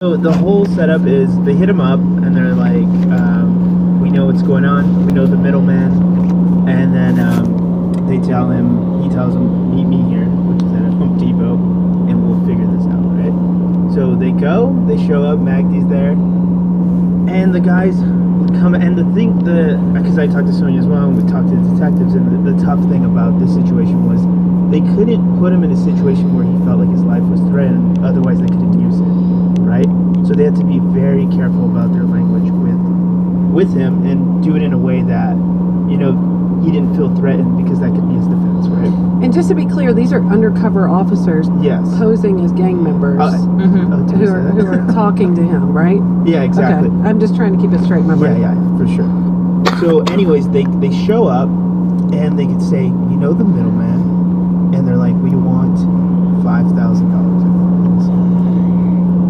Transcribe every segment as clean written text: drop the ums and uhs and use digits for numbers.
So the whole setup is they hit him up and they're like, we know what's going on. We know the middleman. And then he tells them, meet me here, which is at a Home Depot, and we'll figure this out, right? So they go, they show up, Magdi's there, and the guys come, and because I talked to Sonia as well, and we talked to the detectives, and the tough thing about this situation was they couldn't put him in a situation where he felt like his life was threatened, otherwise they couldn't use it, right? So they had to be very careful about their language with him and do it in a way that, he didn't feel threatened, because that could be his defense, right? And just to be clear, these are undercover officers posing as gang members who are talking to him, right? Yeah, exactly. Okay. I'm just trying to keep it straight in my brain. Yeah, for sure. So anyways, they show up and they could say, we know the middleman, and they're like, we want $5,000.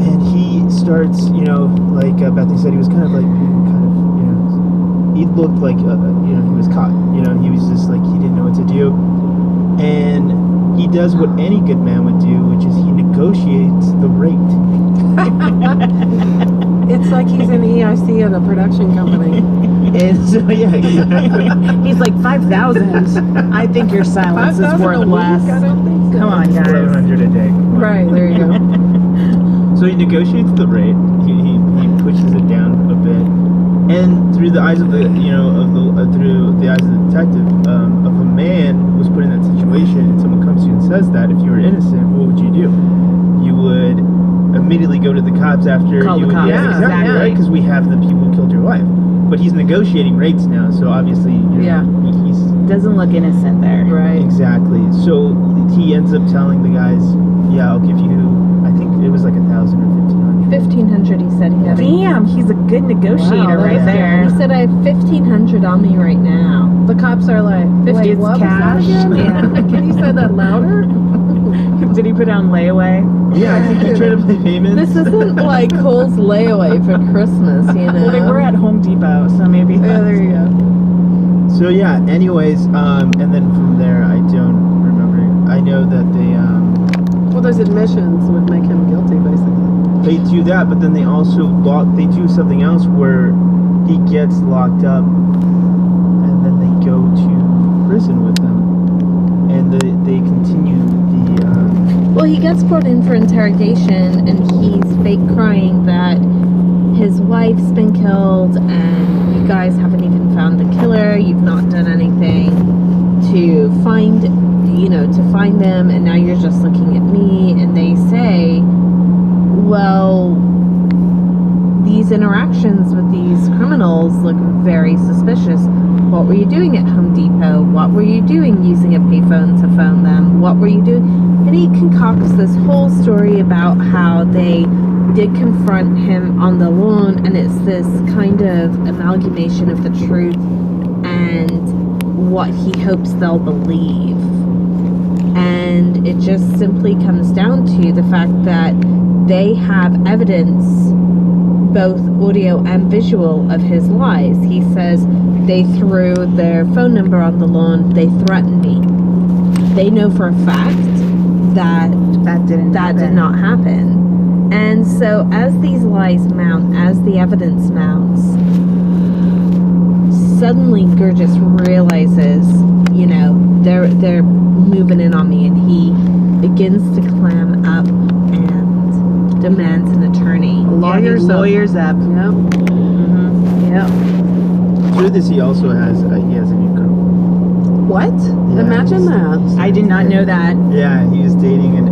And he starts, like Bethany said, he was kind of like he looked like, he was caught. He was just like, he didn't know what to do. And he does what any good man would do, which is he negotiates the rate. It's like he's an EIC at a production company. And so, yeah, exactly. He's like, 5,000. I think your silence is worth less. I don't think so. Come on, guys. 700 a day. Right, there you go. So he negotiates the rate. He pushes it down a bit. And through the eyes of the detective, if a man was put in that situation and someone comes to you and says that, if you were innocent, what would you do? You would immediately go to the cops after. Call the cops. Yeah, exactly, right? Because we have the people who killed your wife. But he's negotiating rates now, so obviously, he's doesn't look innocent there. Right. Exactly. So he ends up telling the guys, I'll give you, I think it was like 1,000 or 1,500. He said he had. Damn, he's a good negotiator right there. He said, I have 1,500 on me right now. The cops are like, Wait, what cash? was that again? Yeah. Can you say that louder? Did he put on layaway? Yeah, I think he tried to play payments. This isn't like Cole's layaway for Christmas, Well, they were at Home Depot, so maybe. Yeah, there you go. So yeah, anyways, and then from there, I don't remember. I know that they Well, those admissions would make him guilty, basically. they do that, but then they also they do something else where he gets locked up, and then they go to prison with him, and they continue the. Well, he gets brought in for interrogation, and he's fake crying that his wife's been killed, and you guys haven't even found the killer. You've not done anything to find them, and now you're just looking at me. And they say, well, these interactions with these criminals look very suspicious. What were you doing at Home Depot? What were you doing using a payphone to phone them? What were you doing? And he concocts this whole story about how they did confront him on the lawn, and it's this kind of amalgamation of the truth and what he hopes they'll believe. And it just simply comes down to the fact that they have evidence, both audio and visual, of his lies. He says they threw their phone number on the lawn, they threatened me. They know for a fact that did not happen. And so as these lies mount, as the evidence mounts, suddenly Gurgis realizes, they're moving in on me, and he begins to clam up and demands an attorney. Lawyers up. Yep. Mm-hmm. Yep. Through this, he also has a new girl. What? Yeah, Imagine that. I did not know that. Yeah, he was dating an